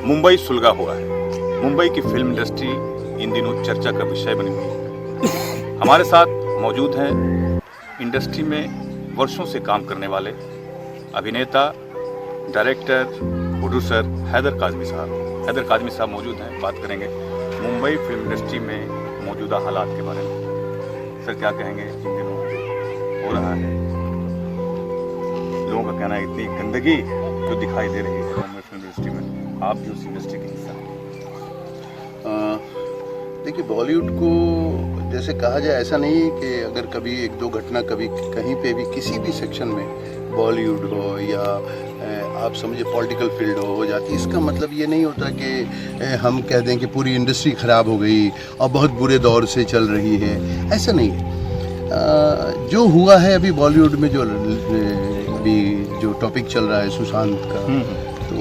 मुंबई सुलगा हुआ है। मुंबई की फिल्म इंडस्ट्री इन दिनों चर्चा का विषय बनी हुई है। हमारे साथ मौजूद हैं इंडस्ट्री में वर्षों से काम करने वाले अभिनेता, डायरेक्टर, प्रोड्यूसर हैदर काज़मी साहब। हैदर काज़मी साहब मौजूद हैं, बात करेंगे मुंबई फिल्म इंडस्ट्री में मौजूदा हालात के बारे में। सर क्या कहेंगे, इन दिनों हो रहा है, लोगों का कहना है इतनी गंदगी जो दिखाई दे रही है मुंबई फिल्म इंडस्ट्री में, आप भी उस इंडस्ट्री के हिस्सा हैं। देखिए, बॉलीवुड को जैसे कहा जाए, ऐसा नहीं है कि अगर कभी एक दो घटना कभी कहीं पे भी किसी भी सेक्शन में बॉलीवुड हो या आप समझिए पॉलिटिकल फील्ड हो जाती, इसका मतलब ये नहीं होता कि हम कह दें कि पूरी इंडस्ट्री ख़राब हो गई और बहुत बुरे दौर से चल रही है। ऐसा नहीं है। जो हुआ है अभी बॉलीवुड में, अभी जो टॉपिक चल रहा है सुशांत का, तो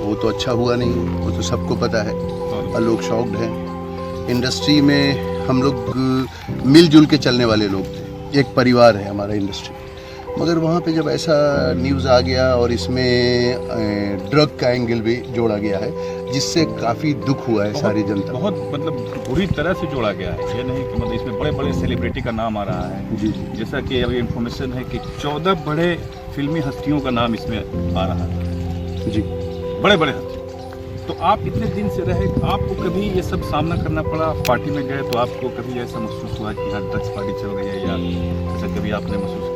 वो तो अच्छा हुआ नहीं, वो तो सबको पता है और लोग शॉक्ड हैं। इंडस्ट्री में हम लोग मिलजुल के चलने वाले लोग थे, एक परिवार है हमारा इंडस्ट्री। मगर वहाँ पे जब ऐसा न्यूज़ आ गया और इसमें ड्रग का एंगल भी जोड़ा गया है, जिससे काफ़ी दुख हुआ है सारी जनता। बहुत मतलब बुरी तरह से जोड़ा गया है। ये नहीं कि मतलब इसमें बड़े बड़े सेलिब्रिटी का नाम आ रहा है। जी। जैसा कि अभी इन्फॉर्मेशन है कि 14 बड़े फिल्मी हस्तियों का नाम इसमें आ रहा है। जी, बड़े बड़े हस्ती। तो आप इतने दिन से रहे, आपको कभी ये सब सामना करना पड़ा? पार्टी में गए तो आपको कभी ऐसा महसूस हुआ कि यहाँ ड्रग्स पार्टी चल रही है, या ऐसा कभी आपने महसूस किया?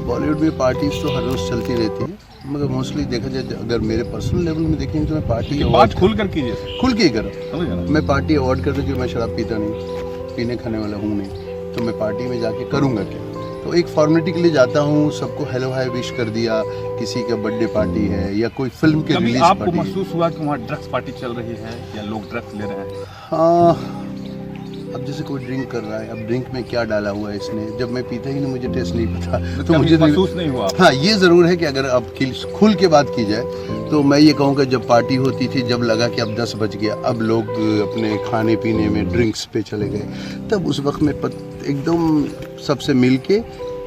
बॉलीवुड में पार्टीज तो हर रोज़ चलती रहती है, मगर मोस्टली देखा जाए, अगर मेरे पर्सनल लेवल में देखेंगे तो मैं पार्टी बात खुल कर कीजिए, खुल के ही करूँ। समझ गए ना? मैं पार्टी अवॉइड कर दूँ कि मैं शराब पीता नहीं, पीने खाने वाला हूँ नहीं, तो मैं पार्टी में जाके करूँगा क्या? तो एक फॉर्मेलिटी के लिए जाता हूँ, सबको हेलो हाय विश कर दिया, किसी का बर्थडे पार्टी है या कोई फिल्म के रिलीज आपको पार्टी। महसूस हुआ कि वहाँ ड्रग्स पार्टी चल रही है या लोग ड्रग्स ले रहे हैं? हाँ, अब जैसे कोई ड्रिंक कर रहा है, अब ड्रिंक में क्या डाला हुआ है इसने, जब मैं पीता ही नहीं, मुझे टेस्ट नहीं पता, तो मुझे महसूस नहीं हुआ। हाँ, ये ज़रूर है कि अगर अब खुल के बात की जाए तो मैं ये कहूँगा, जब पार्टी होती थी, जब लगा कि अब 10 बज गया, अब लोग अपने खाने पीने में ड्रिंक्स पे चले गए, तब उस वक्त में एकदम सबसे मिल के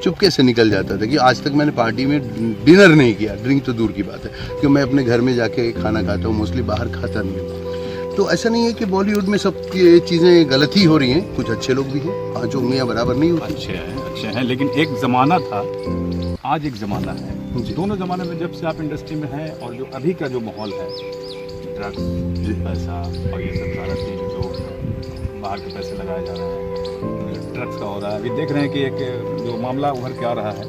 चुपके से निकल जाता था। कि आज तक मैंने पार्टी में डिनर नहीं किया, ड्रिंक तो दूर की बात है, क्योंकि मैं अपने घर में जाके खाना खाता हूँ, मोस्टली बाहर खाता नहीं हूँ। तो ऐसा नहीं है कि बॉलीवुड में सब चीज़ें गलत ही हो रही हैं, कुछ अच्छे लोग भी हैं, पांचों उंगलियां बराबर नहीं होती। अच्छे हैं, लेकिन एक ज़माना था, आज एक ज़माना है। दोनों ज़माने में जब से आप इंडस्ट्री में हैं और जो अभी का जो माहौल है, ड्रग्स, पैसा और ये सब सारा चीज़ जो बाहर के पैसे लगाए जा रहे हैं, ड्रग्स का हो रहा है। अभी देख रहे हैं कि एक जो मामला उभर के आ रहा है,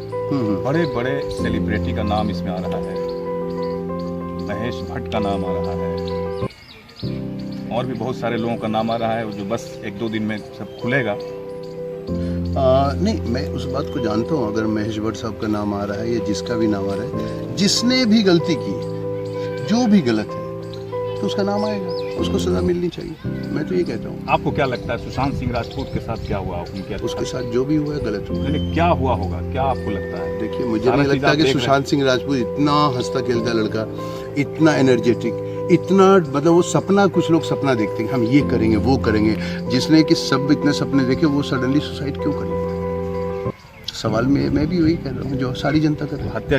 बड़े बड़े सेलिब्रिटी का नाम इसमें आ रहा है, महेश भट्ट का नाम आ रहा है, और भी बहुत सारे लोगों का नाम आ रहा है, जो बस 1-2 दिन में सब खुलेगा। नहीं, मैं उस बात को जानता हूँ, अगर महेश भट्ट साहब का नाम आ रहा है या जिसका भी नाम आ रहा है, जिसने भी गलती की, जो भी गलत है, तो उसका नाम आएगा, उसको सज़ा मिलनी चाहिए। मैं तो ये कहता हूँ। आपको क्या लगता है सुशांत सिंह राजपूत के साथ क्या हुआ? उसके साथ जो भी हुआ है गलत हुआ। लेकिन क्या हुआ होगा, क्या आपको लगता है? देखिए, मुझे नहीं लगता कि सुशांत सिंह राजपूत इतना हंसता खेलता लड़का, इतना एनर्जेटिक, इतना मतलब वो सपना, कुछ लोग सपना देखते हैं हम ये करेंगे वो करेंगे, जिसने कि सब इतने सपने देखे, वो सडनली सुसाइड क्यों करेगा? सवाल में मैं भी वही कह रहा हूँ जो सारी जनता कर रही है। हत्या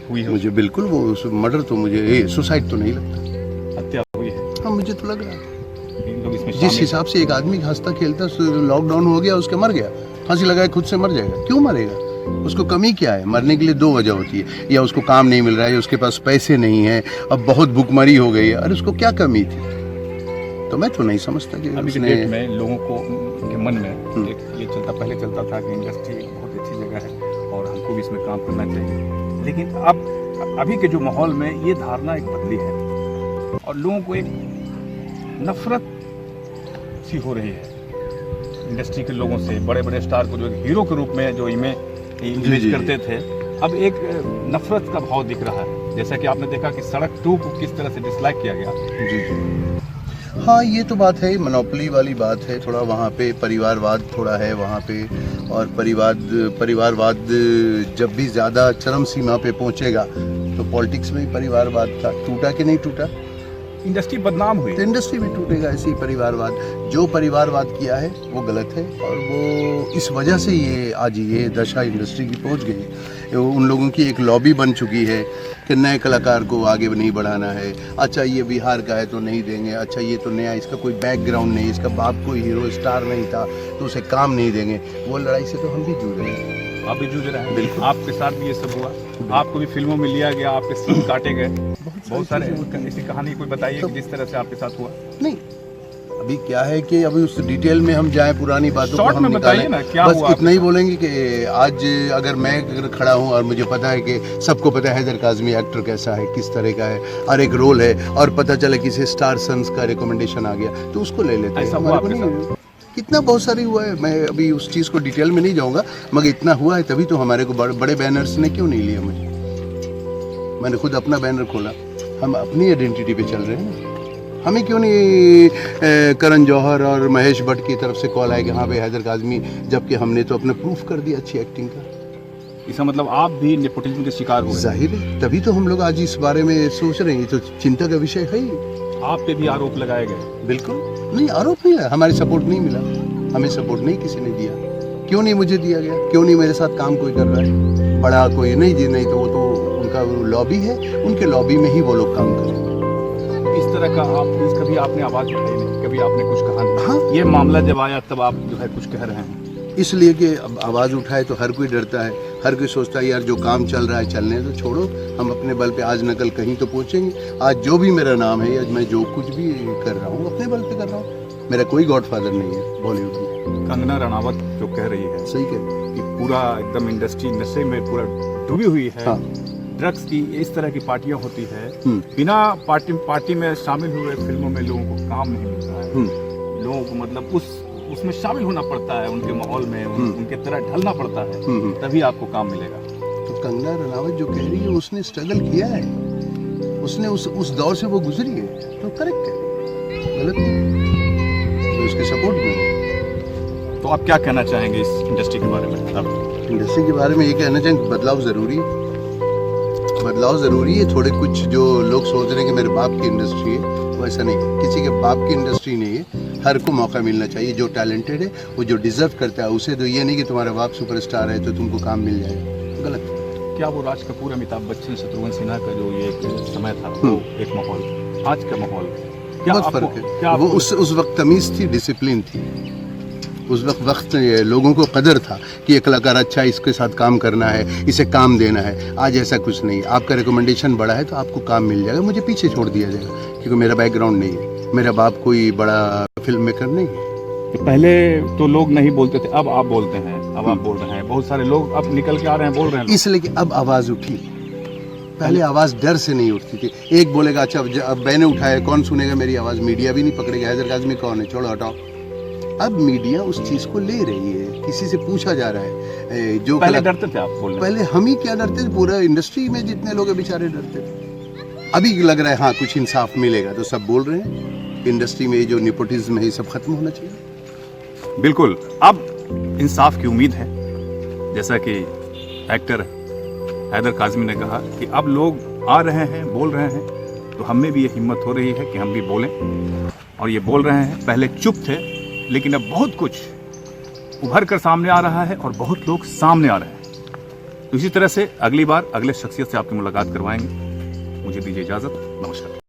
हुई है? मुझे बिल्कुल वो मर्डर तो मुझे सुसाइड तो नहीं लगता। हत्या हुई है? हाँ, मुझे तो लग रहा है। इसमें जिस हिसाब से एक आदमी हंसता खेलता लॉकडाउन हो गया, उसके मर गया, फांसी लगाए खुद से मर जाएगा, क्यों मरेगा? उसको कमी क्या है? मरने के लिए 2 वजह होती है, या उसको काम नहीं मिल रहा है, या उसके पास पैसे नहीं है, अब बहुत भुखमरी हो गई है। अरे उसको क्या कमी थी? तो मैं तो नहीं समझता कि अभी के डेट में लोगों को के मन में एक ये पहले चलता था कि इंडस्ट्री बहुत अच्छी जगह है और हमको भी इसमें काम करना चाहिए, लेकिन अब अभी के जो माहौल में ये धारणा एक बदली है और लोगों को एक नफरत सी हो रही है इंडस्ट्री के लोगों से। बड़े बड़े स्टार को जो हीरो के रूप में जो इमेज करते थे, अब एक नफरत का भाव दिख रहा है। जैसा कि आपने देखा कि सड़क 2 को किस तरह से डिसलाइक किया गया। जी। हाँ, ये तो बात है, मोनोपोली वाली बात है, थोड़ा वहाँ पे परिवारवाद थोड़ा है वहाँ पे, और परिवारवाद जब भी ज़्यादा चरम सीमा पे पहुँचेगा तो पॉलिटिक्स में ही परिवारवाद था, टूटा कि नहीं टूटा? इंडस्ट्री बदनाम हुई तो इंडस्ट्री भी टूटेगा ऐसे ही परिवारवाद। जो परिवारवाद किया है वो गलत है, और वो इस वजह से ये आज ये दशा इंडस्ट्री की पहुंच गई है। उन लोगों की एक लॉबी बन चुकी है कि नए कलाकार को आगे नहीं बढ़ाना है। अच्छा ये बिहार का है तो नहीं देंगे, अच्छा ये तो नया, इसका कोई बैकग्राउंड नहीं, इसका बाप कोई हीरो स्टार नहीं था तो उसे काम नहीं देंगे। वो लड़ाई से तो हम भी जूझ रहे हैं। आप भी जूझ रहे हैं। बिल्कुल। आपके साथ भी ये सब हुआ, आपको भी फिल्मों में लिया गया, आपके सीन काटे गए, बहुत सारे ऐसी कहानी कोई बताइए कि जिस तरह से आपके साथ हुआ। नहीं, अभी क्या है कि अभी उस डिटेल में हम जाएं, पुरानी बातों को शॉर्ट हम में बताइए निकालें। ना, क्या बस हुआ इतना ही बोलेंगे कि आज अगर मैं खड़ा हूं और मुझे पता है कि सबको पता है हैदर काज़मी एक्टर कैसा है, किस तरह का है, और एक रोल है, और पता चला किसी स्टार सन्स का रिकमेंडेशन आ गया तो उसको ले लेते हैं। ऐसा हुआ हमारे को आपके नहीं, कितना बहुत सारी हुआ है। मैं अभी उस चीज़ को डिटेल में नहीं जाऊँगा, मगर इतना हुआ है तभी तो हमारे को बड़े बैनर्स ने क्यों नहीं लिया मुझे। मैंने खुद अपना बैनर खोला, हम अपनी आइडेंटिटी पे चल रहे हैं ना। हमें क्यों नहीं करण जौहर और महेश भट्ट की तरफ से कॉल आया कि हाँ भाई हैदर काज़मी, जबकि हमने तो अपना प्रूफ कर दिया अच्छी एक्टिंग का। इसका मतलब आप भी नेपोटिज्म के शिकार हुए। जाहिर है, तभी तो हम लोग आज इस बारे में सोच रहे हैं। ये तो चिंता का विषय है ही। आप पे भी आरोप लगाए गए। बिल्कुल नहीं, आरोप नहीं है, हमारी सपोर्ट नहीं मिला, हमें सपोर्ट नहीं किसी ने दिया। क्यों नहीं मुझे दिया गया, क्यों नहीं मेरे साथ काम कोई कर रहा है बड़ा कोई? नहीं जी, नहीं तो वो तो उनका लॉबी है, उनके लॉबी में ही वो लोग काम करें। इस तरह का आप कभी आपने आवाज उठाई नहीं, कभी आपने कुछ कहा नहीं। हाँ, ये मामला जब आया तब आप जो है कुछ कह रहे हैं। इसलिए कि अब आवाज़ उठाए तो हर कोई डरता है, हर कोई सोचता है यार जो काम चल रहा है चलने तो छोड़ो, हम अपने बल पे आज न कल कहीं तो पहुंचेंगे। आज जो भी मेरा नाम है, आज मैं जो कुछ भी कर रहा हूँ अपने बल पे कर रहा हूँ। मेरा कोई गॉडफादर नहीं है बॉलीवुड में। कंगना रनावत जो कह रही है सही कह रही है। कि पूरा एकदम इंडस्ट्री नशे में पूरा डूबी हुई है। हाँ। ड्रग्स की इस तरह की पार्टियां होती है, हम्म। बिना पार्टी में शामिल हुए फिल्मों में लोगों को काम नहीं मिल रहा है। लोगों को मतलब उसमें शामिल होना पड़ता है, उनके माहौल में उनके तरह ढलना पड़ता है, तभी आपको काम मिलेगा। तो कंगना रनावत जो कह रही है उसने स्ट्रगल किया है, उसने उस दौर से वो गुजरी है, तो करेक्ट है, गलत नहीं, तो उसके सपोर्ट में। तो आप क्या कहना चाहेंगे इस इंडस्ट्री के बारे में? अब इंडस्ट्री के बारे में ये कहना चाहेंगे बदलाव ज़रूरी है, बदलाव ज़रूरी है। थोड़े कुछ जो लोग सोच रहे हैं कि मेरे बाप की इंडस्ट्री है, वो ऐसा नहीं है, किसी के बाप की इंडस्ट्री नहीं है। हर को मौका मिलना चाहिए, जो टैलेंटेड है वो जो डिज़र्व करता है उसे। तो ये नहीं कि तुम्हारा बाप सुपरस्टार है तो तुमको काम मिल जाएगा, गलत। क्या वो राज कपूर, अमिताभ बच्चन, शत्रुघ्न सिन्हा का जो ये एक समय था, वो एक माहौल, आज का माहौल क्या बहुत आपको, फर्क है। क्या वो आपको- उस वक्त तमीज़ थी, डिसिप्लिन थी। उस वक्त लोगों को कदर था कि ये कलाकार अच्छा है, इसके साथ काम करना है, इसे काम देना है। आज ऐसा कुछ नहीं, आपका रिकमेंडेशन बड़ा है तो आपको काम मिल जाएगा, मुझे पीछे छोड़ दिया जाएगा क्योंकि मेरा बैकग्राउंड नहीं है, मेरा बाप कोई बड़ा फिल्म मेकर नहीं है। पहले तो लोग नहीं बोलते थे, अब आप बोलते हैं, अब आप बोल रहे हैं, बहुत सारे लोग अब निकल के आ रहे हैं, बोल रहे हैं। इसलिए कि अब आवाज़ उठी, पहले आवाज़ डर से नहीं उठती थी। एक बोलेगा अच्छा अब मैंने उठाया, कौन सुनेगा मेरी आवाज़? मीडिया भी नहीं पकड़ेगा, हैदर काज़मी कौन है, छोड़ो हटाओ। अब मीडिया उस चीज़ को ले रही है, किसी से पूछा जा रहा है। जो पहले डरते थे आप बोलने? पहले हम ही क्या डरते थे, पूरा इंडस्ट्री में जितने लोग हैं बेचारे डरते थे। अभी लग रहा है हाँ कुछ इंसाफ मिलेगा, तो सब बोल रहे हैं इंडस्ट्री में जो नेपोटिज्म है ये सब खत्म होना चाहिए। बिल्कुल, अब इंसाफ की उम्मीद है। जैसा कि एक्टर हैदर काज़मी ने कहा कि अब लोग आ रहे हैं, बोल रहे हैं, तो हमें भी ये हिम्मत हो रही है कि हम भी बोलें, और ये बोल रहे हैं। पहले चुप थे, लेकिन अब बहुत कुछ उभर कर सामने आ रहा है और बहुत लोग सामने आ रहे हैं। तो इसी तरह से अगली बार अगले शख्सियत से आपकी मुलाकात करवाएंगे। मुझे दीजिए इजाज़त, नमस्कार।